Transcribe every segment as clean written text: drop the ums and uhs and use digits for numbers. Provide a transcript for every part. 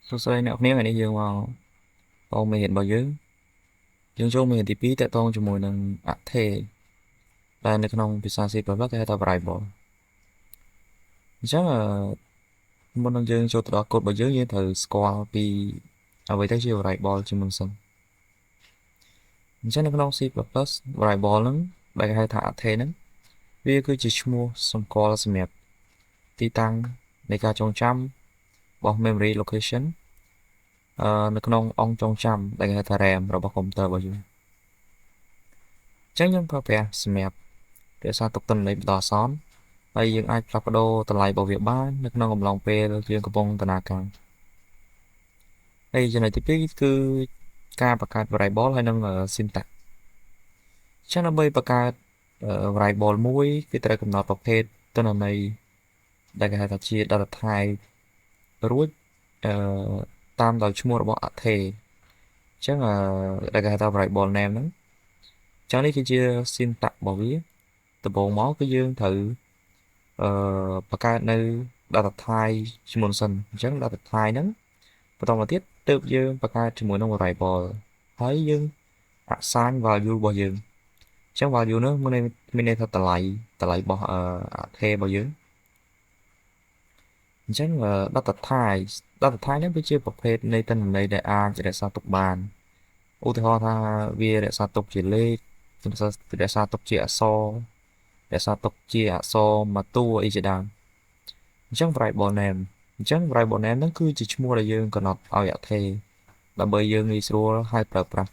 សួស្តីអ្នកនាងថ្ងៃនេះយើងមកបងមេរៀនរបស់យើងចូលមេរៀនទី2តកតងជាមួយនឹងអថេដែលនៅក្នុងភាសា C++ គេហៅថា variable អញ្ចឹងមុននឹងយើងចូលទៅដល់កូដរបស់យើងត្រូវស្គាល់ពីអ្វីទៅជា variable ជាមុនសិនអញ្ចឹងនៅក្នុង C++ variable ហ្នឹងដែលគេហៅថាអថេហ្នឹងវាគឺជាឈ្មោះសម្គាល់សម្រាប់ទីតាំងនៃការចងចាំរបស់ memory location នៅក្នុងអង្គចងចាំដែលគេហៅថា RAM របស់កុំព្យូទ័ររបស់យើងអញ្ចឹងយើងប្រើប្រាស់សម្រាប់រក្សាទុកទិន្នន័យបន្តអាសន្នហើយយើងអាចផ្លាស់ប្ដូរតម្លៃរបស់វាបាននៅក្នុងកំឡុងពេលយើងកំពុងដំណើរការហើយចំណុចទី2គឺការបង្កើត variable ហើយនិង syntax អញ្ចឹងដើម្បីបង្កើត variable មួយគឺត្រូវកំណត់ប្រភេទទិន្នន័យដែលគេហៅថាជា data type រួចតាមដោយឈ្មោះរបស់អថេអញ្ចឹងដែលគេហៅថា variable name ហ្នឹងអញ្ចឹងនេះគឺជា syntax របស់វាដំបូងមកគឺយើងត្រូវបង្កើតនៅ data type ជាមុនសិនអញ្ចឹង data type ហ្នឹងបន្តមកទៀតទើបយើងបង្កើតជាមួយនឹង variable ហើយយើង assign value របស់យើងអញ្ចឹង value នោះមានន័យថាតម្លៃរបស់array របស់យើងអញ្ចឹង data type នេះវាជាប្រភេទនៃទិន្នន័យដែលអាចរក្សាទុកបានឧទាហរណ៍ថាវារក្សាទុកជាលេខរក្សាទុកជាអក្សររក្សាទុកជាអក្សរមួយតួអីជាដើមអញ្ចឹង variable name ហ្នឹងគឺជាឈ្មោះដែលយើងកំណត់ឲ្យអថេដើម្បីយើងងាយស្រួលហៅប្រើប្រាស់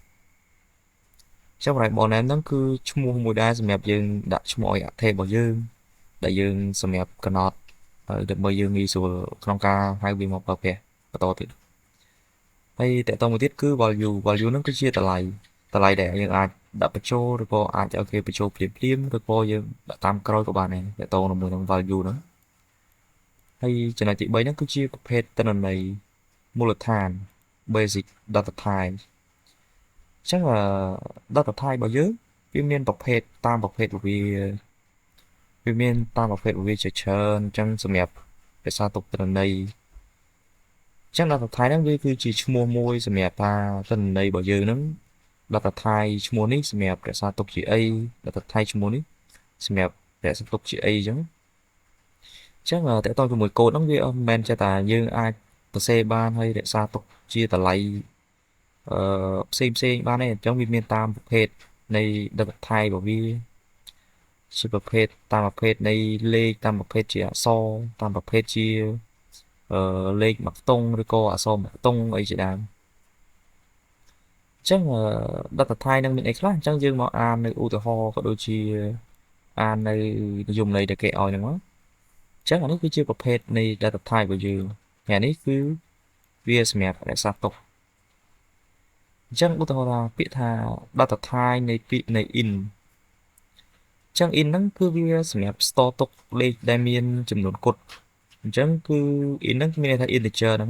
អញ្ចឹង variable name ហ្នឹងគឺឈ្មោះមួយដែរសម្រាប់យើងដាក់ឈ្មោះឲ្យអថេរបស់យើងដែលយើងសម្រាប់កំណត់ដើម្បីយើងងាយស្រួលក្នុងការហៅវាមកប្រើប្រាស់បន្តទៀតហើយតកតមួយទៀតគឺ value ហ្នឹងគឺជាតម្លៃដែលយើងអាចដាក់បញ្ចូលឬក៏អាចឲ្យគេបញ្ចូលភ្លាមឬក៏យើងដាក់តាមក្រោយក៏បានដែរតកតជាមួយនឹង value ហ្នឹងហើយចំណុចទី3ហ្នឹងគឺជាប្រភេទទិន្នន័យមូលដ្ឋាន basic data type អញ្ចឹងdata type របស់យើងវាមានប្រភេទតាមប្រភេទរបស់វាជាច្រើនអញ្ចឹងសម្រាប់រក្សាទុកទិន្នន័យអញ្ចឹង data type ហ្នឹងវាគឺជាឈ្មោះមួយសម្រាប់ថាទិន្នន័យរបស់យើងហ្នឹង data type ឈ្មោះនេះសម្រាប់រក្សាទុកជាអី data type ឈ្មោះនេះសម្រាប់រក្សាទុកជាអីអញ្ចឹងតើតើជាមួយកូដហ្នឹងវាមិនមែនចេះតែយើងអាចសរសេរបានហើយរក្សាទុកជាតម្លៃផ្សេងបានទេអញ្ចឹងវាមានតាមប្រភេទនៃ data type របស់វាជាប្រភេទតាមប្រភេទនៃលេខតាមប្រភេទជាអក្សរតាមប្រភេទជាលេខមួយខ្ទង់ឬក៏អក្សរមួយខ្ទង់អីជាដើមអញ្ចឹង data type នឹងមានអីខ្លះអញ្ចឹងយើងមកអាននៅឧទាហរណ៍ក៏ដូចជាអាននៅនិយមន័យដែលគេឲ្យហ្នឹងមកអញ្ចឹងអានេះគឺជាប្រភេទនៃ data type របស់យើងហើយនេះគឺវាសម្រាប់រក្សាទុកអញ្ចឹងឧទាហរណ៍ថាពាក្យថា data type នៃពាក្យនៃ in អញ្ចឹង in ហ្នឹងគឺវាសម្រាប់ store ទុកលេខដែលមានចំនួនគត់អញ្ចឹងគឺ in ហ្នឹងមានន័យថា integer ហ្នឹង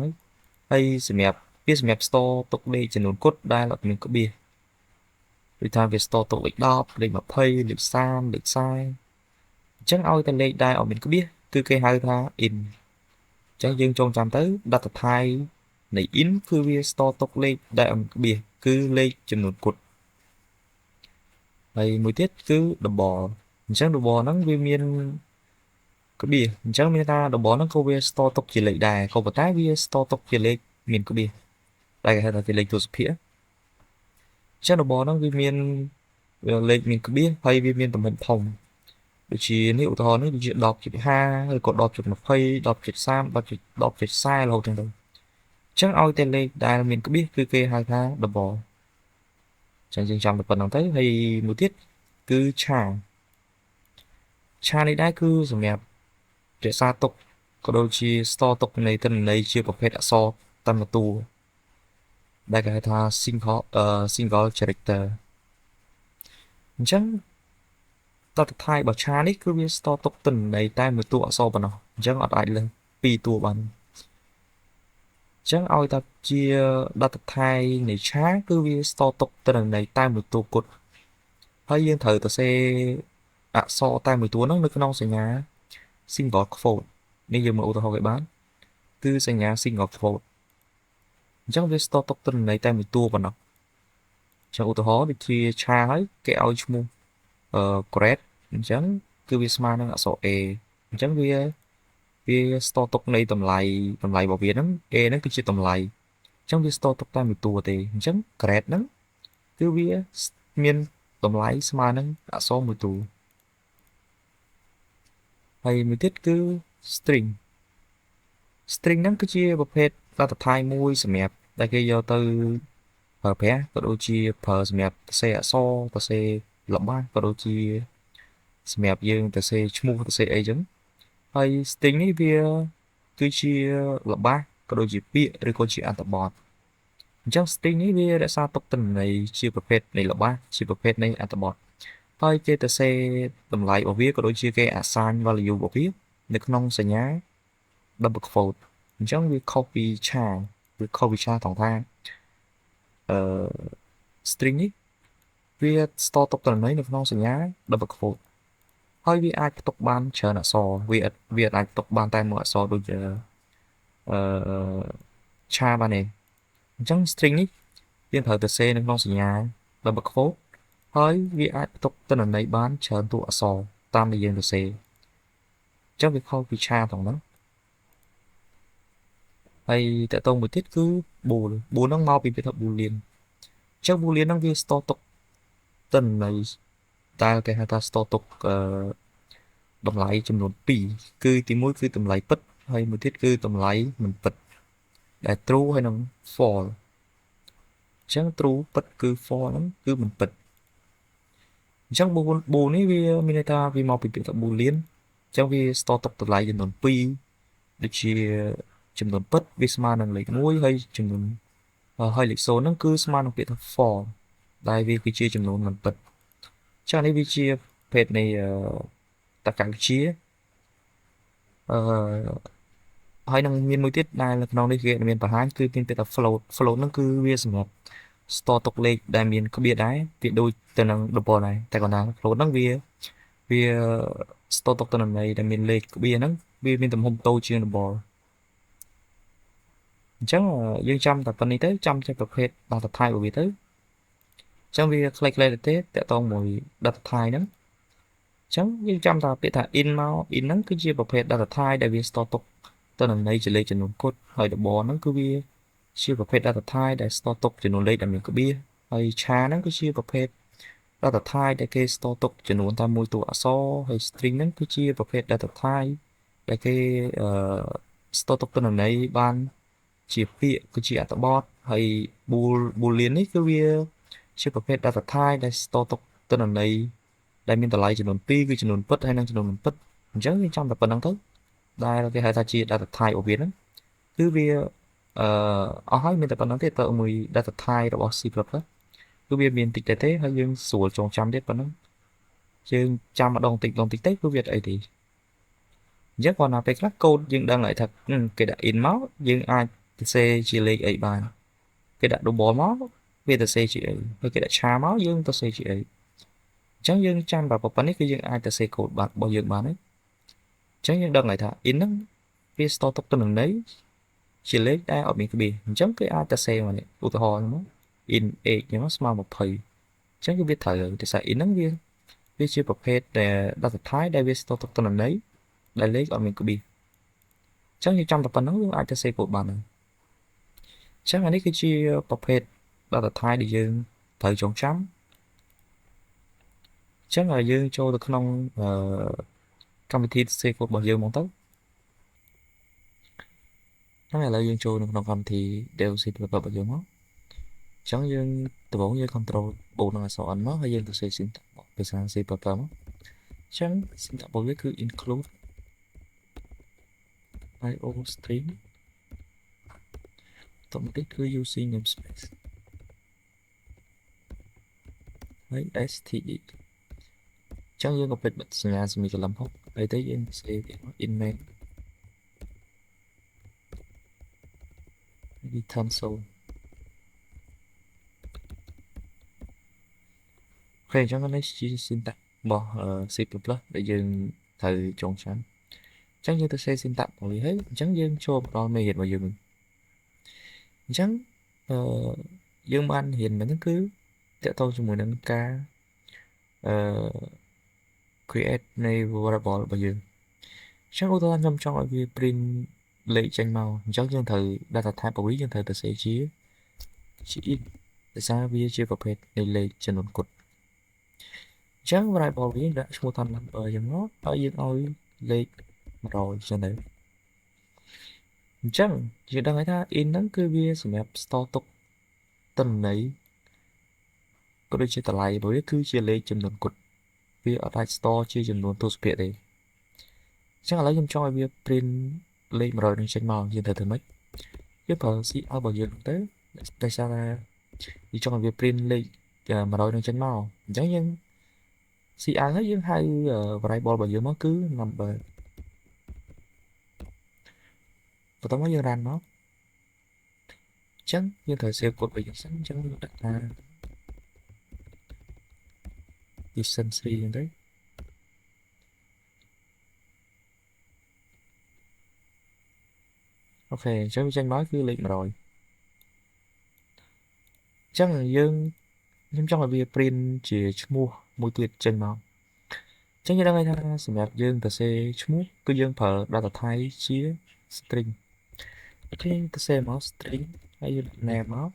ហើយសម្រាប់ store ទុកលេខចំនួនគត់ដែលអត់មានក្បៀសដូចថាវា store ទុកលេខ10លេខ20លេខ30លេខ40អញ្ចឹងឲ្យតែលេខដែលអត់មានក្បៀសគឺគេហៅថា in អញ្ចឹងយើងចងចាំទៅ data type នៃ in គឺវា store ទុកលេខដែលអត់មានក្បៀសគឺលេខចំនួនគត់ហើយមួយទៀតគឺ double អញ្ចឹង double ហ្នឹងវាមានក្បៀសអញ្ចឹងមានថា double ហ្នឹងក៏វា store ទុកជាលេខដែរក៏ប៉ុន្តែវា store ទុកជាលេខមានក្បៀសដែលគេហៅថាជាលេខទស្សភាគអញ្ចឹង double ហ្នឹងវាមានលេខមានក្បៀសហើយវាមានទំហំធំដូចជានេះឧទាហរណ៍នេះដូចជា 10.5 ឬក៏ 10.20 10.30 10.40 រហូតចឹងទៅអញ្ចឹងឲ្យតែលេខដែលមានក្បៀសគឺគេហៅថា double អញ្ចឹងយើងចាំតែប៉ុណ្្នឹងទៅហើយមួយទៀតគឺឆានេះដែរគឺសម្រាប់រក្សាទុកក៏ដូចជា store ទុកនៃទិន្នន័យជាប្រភេទអក្សរតែមួយតួដែលគេហៅថា single character អញ្ចឹង data type របស់ឆានេះគឺវា store ទុកទិន្នន័យតែមួយតួអក្សរប៉ុណ្ណោះអញ្ចឹងអត់អាចលើស2តួបានអញ្ចឹងឲ្យតែជា data type នៃឆាគឺវា store ទុកទិន្នន័យតែមួយតួគត់ហើយយើងត្រូវទៅសេអក្សរតែមួយតួហ្នឹងនៅក្នុងសញ្ញា single quote នេះយើងមកឧទាហរណ៍គេបានគឺសញ្ញា single quote chẳng vì store tục tên này tại một tua vào nó chẳng ô tô hóa bị chia cha ấy cái ao chung grade chẳng cứ vì smart nó số e chẳng vì store tục này tầm lại bảo vệ nó e nó cứ chia tầm lại chẳng vì store tục tại một tua thì chẳng grade nó cứ vì miền tầm lại smart nó số một tua hay mới tiết cứ string string ហ្នឹងគឺជាប្រភេទលទ្ធដ្ឋាយមួយសម្រាប់ដែលគេយកទៅប្រើប្រាស់ក៏ដូចជាប្រើសម្រាប់សរសេរអក្សរសរសេរល្បះក៏ដូចជាសម្រាប់យើងសរសេរឈ្មោះសរសេរអីចឹងហើយ string នេះវាគឺជាល្បះក៏ដូចជាពាក្យឬក៏ជាអត្ថបទអញ្ចឹង string នេះវារក្សាទុកទិន្នន័យជាប្រភេទនៃល្បះជាប្រភេទនៃអត្ថបទហើយគេសរសេរតម្លៃរបស់វាក៏ដូចជាគេ assign value របស់វានៅក្នុងសញ្ញា double quote អញ្ចឹងវាខុសពីឆាវាខុសពីឆាត្រង់ថាstring នេះវា store ទុកទិន្នន័យនៅក្នុងសញ្ញា double quote ហើយវាអាចផ្ទុកបានច្រើនអក្សរវាអាចផ្ទុកបានតែមួយអក្សរដូចជាឆាបានទេអញ្ចឹង string នេះវាត្រូវទៅសេនៅក្នុងសញ្ញា double quote ហើយវាអាចផ្ទុកទិន្នន័យបានច្រើនតួអក្សរតាមដែលយើងទៅសេអញ្ចឹងវាខុសពីឆាត្រង់ហ្នឹងហើយតើតោងមួយទៀតគឺ bool ហ្នឹងមកពីពាក្យថា boolean អញ្ចឹង boolean ហ្នឹងវា store ទុកទិន្នន័យតែគេហៅថា store ទុកតម្លៃចំនួន2គឺទី1គឺតម្លៃពិតហើយមួយទៀតគឺតម្លៃមិនពិតដែល true ហើយនិង false អញ្ចឹង true ពិតគឺ false ហ្នឹងគឺមិនពិតអញ្ចឹង bool នេះវាមានន័យថាវាមកពីពាក្យថា boolean អញ្ចឹងវា store ទុកតម្លៃចំនួន2ដូចជាចំនួនពិតវាស្មើនឹងលេខ1ហើយចំនួនហើយលេខ0ហ្នឹងគឺស្មើនឹងពាក្យថា false ដែលវាគឺជាចំនួនមិនពិតចានេះវាជាភេទនៃតក្កវិទ្យាហើយនឹងមានមួយទៀតដែលនៅក្នុងនេះគេមានបង្ហាញគឺមានពាក្យថា float ហ្នឹងគឺវាសម្រាប់ store ទុកលេខដែលមានក្បៀរដែរវាដូចទៅនឹង double ដែរតែគាត់ថា float ហ្នឹងវា store ទុកទិន្នន័យដែលមានលេខក្បៀរហ្នឹងវាមានទំហំតូចជាង double អញ្ចឹងយើងចាំតែប៉ុណ្្នេះទៅចាំចេះប្រភេទ data type របស់វាទៅអញ្ចឹងវាខ្លីៗទេតកតងមួយ data type ហ្នឹងអញ្ចឹងយើងចាំថាពាក្យថា in មក in ហ្នឹងគឺជាប្រភេទ data type ដែលវា store ទុកទិន្នន័យជាលេខចំនួនគត់ហើយ double ហ្នឹងគឺវាជាប្រភេទ data type ដែល store ទុកចំនួនលេខដែលមានក្បៀរហើយឆាហ្នឹងគឺជាប្រភេទ data type ដែលគេ store ទុកចំនួនតែមួយតួអក្សរហើយ string ហ្នឹងគឺជាប្រភេទ data type ដែលគេstore ទុកទិន្នន័យបានជាពាក្យគឺជាអត្ថបទហើយ boolean នេះគឺវាជាប្រភេទ data type ដែល store ទុកទិន្នន័យដែលមានតម្លៃចំនួន2គឺចំនួនពិតហើយនិងចំនួនមិនពិតអញ្ចឹងយើងចាំតែប៉ុណ្្នឹងទៅដែលគេហៅថាជា data type របស់វាហ្នឹងគឺវាអស់ហើយមានតែប៉ុណ្្នឹងទេទៅមួយ data type របស់ C++ គឺវាមានតិចទេហើយយើងស្រួលចងចាំទៀតប៉ុណ្្នឹងយើងចាំម្ដងតិចទៅគឺវាអីទេអញ្ចឹងគាត់ណាពេលខ្លះកូដយើងដឹងហើយថាគេដាក់ in មកយើងអាចសរសេរជាលេខអីបានគេដាក់ double មកវាសរសេរជាអីហើយគេដាក់ឆាមកយើងសរសេរជាអីអញ្ចឹងយើងចាំតែប៉ុណ្្នេះគឺយើងអាចសរសេរកូដបាត់របស់យើងបានហើយអញ្ចឹងយើងដឹងហើយថា in ហ្នឹងវា store ទុកទិន្នន័យជាលេខដែលអត់មានក្បៀរអញ្ចឹងគេអាចសរសេរមកនេះឧទាហរណ៍មក in x អញ្ចឹងស្មើ20អញ្ចឹងគឺវាត្រូវតែថា in ហ្នឹងវាជាប្រភេទដែល data type ដែលវា store ទុកទិន្នន័យដែលលេខអត់មានក្បៀរអញ្ចឹងយើងចាំតែប៉ុណ្្នឹងយើងអាចសរសេរកូដបានហើយអញ្ចឹងអានេះគឺជាប្រភេទ data type ដែលយើងត្រូវចងចាំអញ្ចឹងយើងចូលទៅក្នុងកម្មវិធីសរសេរកូដរបស់យើងមកទៅហើយឥឡូវយើងចូលក្នុងកម្មវិធី Del C++ របស់យើងមកអញ្ចឹងយើងដំបូងយើង control បូកនឹងអក្សរ n មកហើយយើងសរសេរ syntax ភាសា C++ មកអញ្ចឹង syntax របស់វាគឺ include iostream តមកទៀតគឺ using namespace ហើយ std អញ្ចឹងយើងក៏ពេចបិទសញ្ញាសេមីកូឡុនផងហើយទៅយើងសេ in main return so អូខេអញ្ចឹងនេះជា syntax របស់ C++ ដែលយើងត្រូវចងចាំអញ្ចឹងយើងទៅសេ syntax របស់វាហើយអញ្ចឹងយើងចូលដល់មេរៀនរបស់យើងអញ្ចឹង dương ban hiện mình cứ tẹo tao cho mùi nâng ca create này variable bao giờ chắc ô tô trong trong việc print lấy tranh màu chắc dân thời data type bảo bí dân thời tự sẽ chỉ ít tại sao vì chưa có phép để lấy chân một cột chắc variable bí đã mua thành làm ở dân nó ở dân ơi lấy rồi cho nên chắc chỉ đang người ta in nắng cứ bia sửa map store tục tuần này có đôi chia tờ lại bởi cứ chia lấy chân một cột bia ở tại store chia chân một tốt biệt đấy chắc là lấy trong cho bia print lấy rồi nên tranh màu dân thời thường mấy cái phần si ao bao giờ tới tại sao là thì cho việc print lên mà đôi nên tranh màu giống như si ăn hết với hai variable bao giờ nó cứ nằm bờ và tao mới giờ ra nó chắc như thời xưa của bây giờ sáng chẳng đặt là decency đấy ok chắc tranh nói cứ lên rồi chắc là dương nhưng trong là việc print chỉ mua một tuyệt tranh màu chắc như đang ngay ta sẽ map dương tờ xe mua cứ dương phở data type chia string cái tờ xe máu string hay như nè máu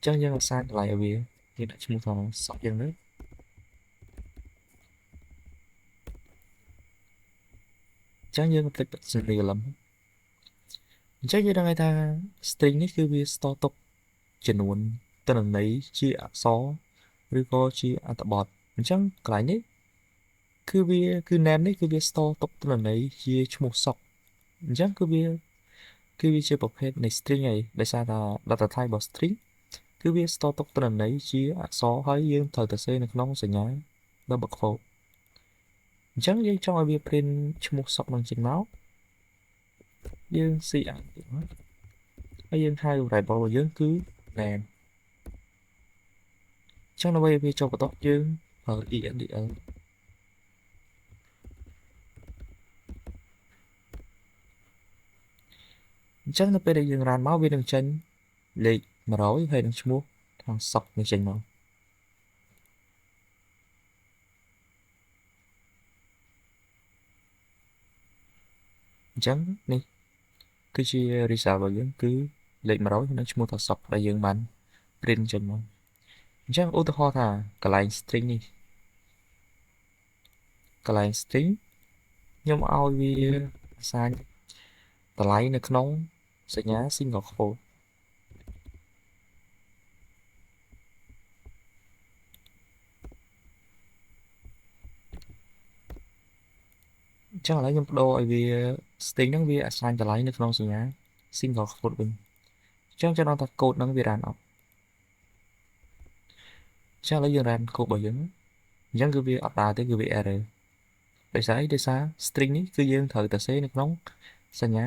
chắc dương là sai lại ở việc như đã mua thằng sọc dương nữa chắc dương tích bật sự lì lắm chắc như đang ngay ta stringនេះគឺវា store ទុកចំនួនទិន្នន័យជាអក្សរឬក៏ជាអត្ថបទអញ្ចឹងកន្លែងនេះគឺវាគឺ name នេះគឺវា store ទុកទិន្នន័យជាឈ្មោះសក់អញ្ចឹងគឺវាជាប្រភេទនៃ string ហើយដោយសារថា data type របស់ string គឺវា store ទុកទិន្នន័យជាអក្សរហើយយើងត្រូវទៅសេនៅក្នុងសញ្ញា double quote អញ្ចឹងយើងចង់ឲ្យវា print ឈ្មោះសក់នឹងចេញមកយើង CR ហើយយើងហៅ variable របស់យើងគឺ name ចឹងដើម្បីវាចូលបន្ទាប់យើងប្រើ endl អញ្ចឹងនៅពេលដែលយើង run មកវានឹងចេញលេខ100ហើយនឹងឈ្មោះខាងសក់នឹងចេញមកអញ្ចឹងនេះគឺជា result របស់យើងគឺលេខ100ហើយនឹងឈ្មោះថាសក់ដែលយើងបាន print ចេញមកអញ្ចឹងឧទាហរណ៍ថាកន្លែង string នេះកន្លែង string ខ្ញុំឲ្យវាអាសាញតម្លៃនៅក្នុងសញ្ញា single quote អញ្ចឹងឥឡូវខ្ញុំបដូរឲ្យវា string ហ្នឹងវាអាសាញតម្លៃនៅក្នុងសញ្ញា single quote វិញអញ្ចឹងကျွန်တော်ថា code ហ្នឹងវា run អត់អញ្ចឹងឥឡូវយើង run code របស់យើងអញ្ចឹងគឺវាអត់ដើរទេគឺវា error ដោយសារអីដោយសារ string នេះគឺយើងត្រូវតែសេនៅក្នុងសញ្ញា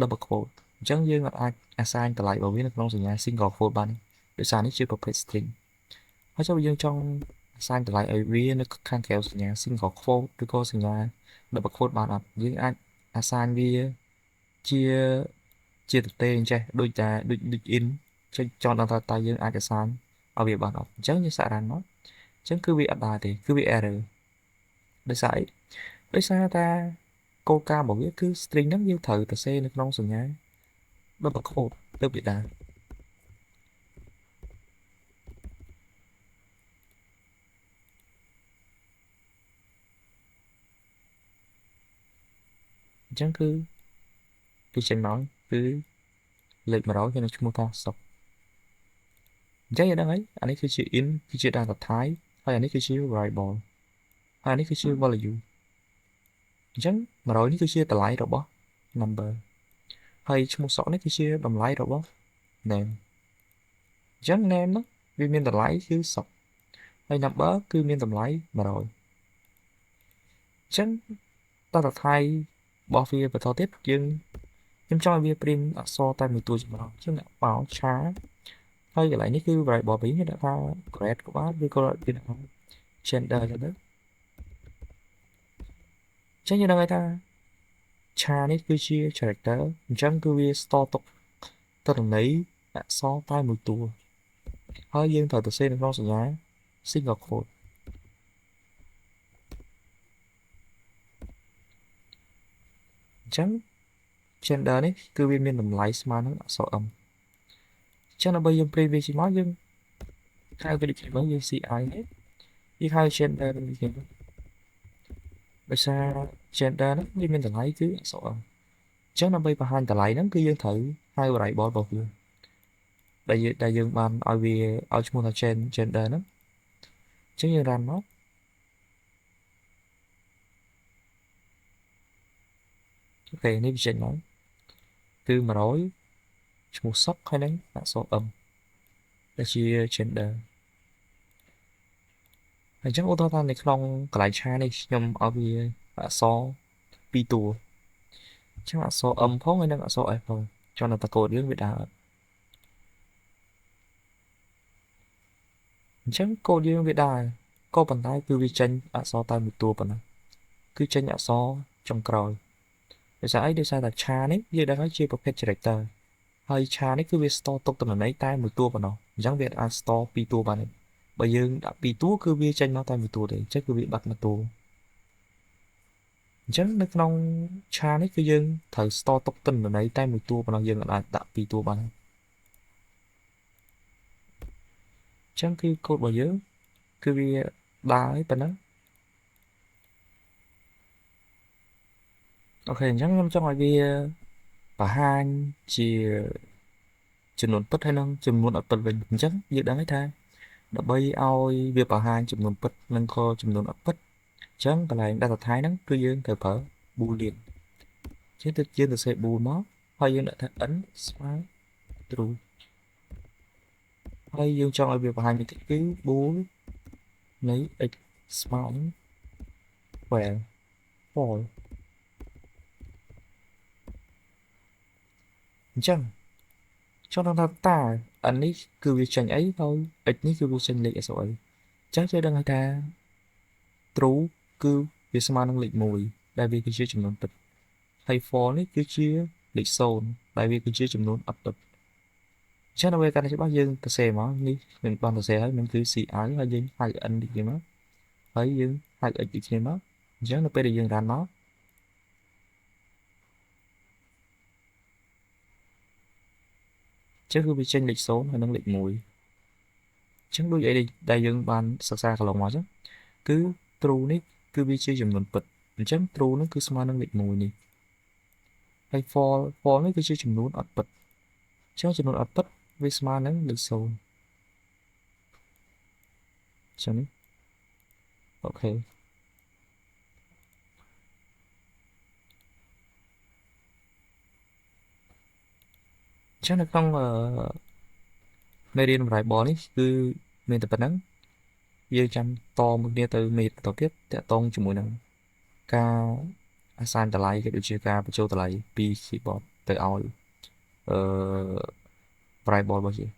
double quote អញ្ចឹងយើងអត់អាច assign តម្លៃរបស់វានៅក្នុងសញ្ញា single quote បានដោយសារនេះជាប្រភេទ string ហើយចុះយើងចង់ assign តម្លៃឲ្យវានៅខាងក្រៅសញ្ញា single quote ឬក៏សញ្ញា double quote បានអត់យើងអាច assign វាជាទទេអញ្ចេះដូច in ចេះចង់ដឹងថាតើយើងអាច assign ឲ្យវាបានអត់អញ្ចឹងយើងសាក run មកអញ្ចឹងគឺវាអត់ដើរទេគឺវា error ដោយសារអីដោយសារថាគោលការណ៍របស់វាគឺ string ហ្នឹងយើងត្រូវទៅសេនៅក្នុងសញ្ញា double quote ទើបវាដើរអញ្ចឹងគឺចេញមកគឺលេខ100ហើយនឹងឈ្មោះថាសុកអញ្ចឹងយើងដឹងហើយអានេះគឺជា in គឺជា data type ហើយអានេះគឺជា variable ហើយអានេះគឺជា value អញ្ចឹង100នេះគឺជាតម្លៃរបស់ number ហើយឈ្មោះសក់នេះគឺជាតម្លៃរបស់ name អញ្ចឹង name នោះវាមានតម្លៃគឺសក់ហើយ number គឺមានតម្លៃ100អញ្ចឹង data type របស់វាបន្តទៀតខ្ញុំចង់ឲ្យវា print អក្សរតែមួយតួចម្ដងខ្ញុំដាក់បោឆាហើយកន្លែងនេះគឺ variable វិញខ្ញុំដាក់ថា grade ក៏បានឬក៏វាដាក់ gender ចឹងទៅចឹងយើងដឹងហើយថាឆានេះគឺជា character អញ្ចឹងគឺវា store ទុកទិន្នន័យ អក្សរតែមួយតួហើយយើងត្រូវទៅសេនៅក្នុងសញ្ញា single quote អញ្ចឹង gender នេះគឺវាមានតម្លៃស្មើនឹងអក្សរ m អញ្ចឹងដើម្បីយើងព្រីវាជាមកយើងហៅវាដូចនេះមកយើង ci នេះយើងហៅ gender ដូចនេះដោយសារ gender ហ្នឹងវាមានតម្លៃគឺអក្សរ m អញ្ចឹងដើម្បីបង្ហាញតម្លៃហ្នឹងគឺយើងត្រូវហៅ variable របស់វាដែលយើងបានឲ្យវាឲ្យឈ្មោះថា gender ហ្នឹងអញ្ចឹងយើង run មកអូខេនេះវាចេញមកគឺ100ឈ្មោះសុកហើយនឹងអក្សរ m ដែលជា gender អញ្ចឹងឧទាហរណ៍ថានៅក្នុងកន្លែងឆានេះខ្ញុំឲ្យវាអក្សរ2តួអញ្ចឹងអក្សរ m ផងហើយនិងអក្សរ s ផងចង់តែកូដយើងវាដើរអញ្ចឹងកូដយើងវាដើរក៏ប៉ុន្តែគឺវាចេញអក្សរតែមួយតួប៉ុណ្ណោះគឺចេញអក្សរចុងក្រោយដោយសារអីដោយសារតែឆានេះយើងដឹងហើយជាប្រភេទ character ហើយឆានេះគឺវា store ទុកទិន្នន័យតែមួយតួប៉ុណ្ណោះអញ្ចឹងវាអាច store ពីរតួបានទេបើយើងដាក់ពីរតួគឺវាចេញមកតែមួយតួទេអញ្ចឹងគឺវាបាត់មួយតួអញ្ចឹងនៅក្នុងឆានេះគឺយើងត្រូវ store ទុកទិន្នន័យតែមួយតួប៉ុណ្ណោះយើងអាចដាក់ពីរតួបានអញ្ចឹងគឺកូដរបស់យើងគឺវាដើរហើយប៉ុណ្ណឹងអូខេអញ្ចឹងខ្ញុំចង់ឲ្យវាបង្ហាញជាចំនួនពិតហើយនិងចំនួនអត់ពិតវិញអញ្ចឹងយើងដឹងហើយថាដើម្បីឲ្យវាបង្ហាញចំនួនពិតនិងក៏ចំនួនអត់ពិតអញ្ចឹងកន្លែង data type ហ្នឹងគឺយើងត្រូវប្រើ boolean អញ្ចឹងយើងទៅសេ bool មកហើយយើងដាក់ថា n ស្មើ true ហើយយើងចង់ឲ្យវាបង្ហាញនេះគឺ bool នៃ x ស្មើនឹង well false អញ្ចឹងចង់ដឹងថាតើ n នេះគឺវាចេញអីហើយ x នេះគឺវាចេញលេខអក្សរអីអញ្ចឹងយើងដឹងហើយថា true គឺវាស្មើនឹងលេខ1ដែលវាគឺជាចំនួនពិតហើយ false នេះគឺជាលេខ0ដែលវាគឺជាចំនួនអត់ពិតអញ្ចឹងដើម្បីកាន់តែច្បាស់យើងទៅសេមកនេះmìnhបានទៅសេហើយมันគឺ ci ហើយយើងហៅ n ដូចគ្នាមកហើយយើងហៅ x ដូចគ្នាមកអញ្ចឹងនៅពេលដែលយើង run មកអញ្ចឹងគឺវាចេញលេខ0ហើយនិងលេខ1អញ្ចឹងដូចអីដែលយើងបានសិក្សាកន្លងមកអញ្ចឹងគឺ true នេះគឺវាជាចំនួនពិតអញ្ចឹង true នឹងគឺស្មើនឹងលេខ1នេះហើយ false នេះគឺជាចំនួនអត់ពិតអញ្ចឹងចំនួនអត់ពិតវាស្មើនឹងលេខ0អញ្ចឹងអូខេអញ្ចឹងនៅក្នុងមេរៀនបរិបទនេះគឺមានតែប៉ុណ្្នឹងយើងចាំតមួយគ្នាទៅមេរៀនបន្តទៀតតាក់ទងជាមួយនឹងការ assign តម្លៃក៏ដូចជាការបញ្ចូលតម្លៃពី keyboard ទៅឲ្យvariable របស់យើង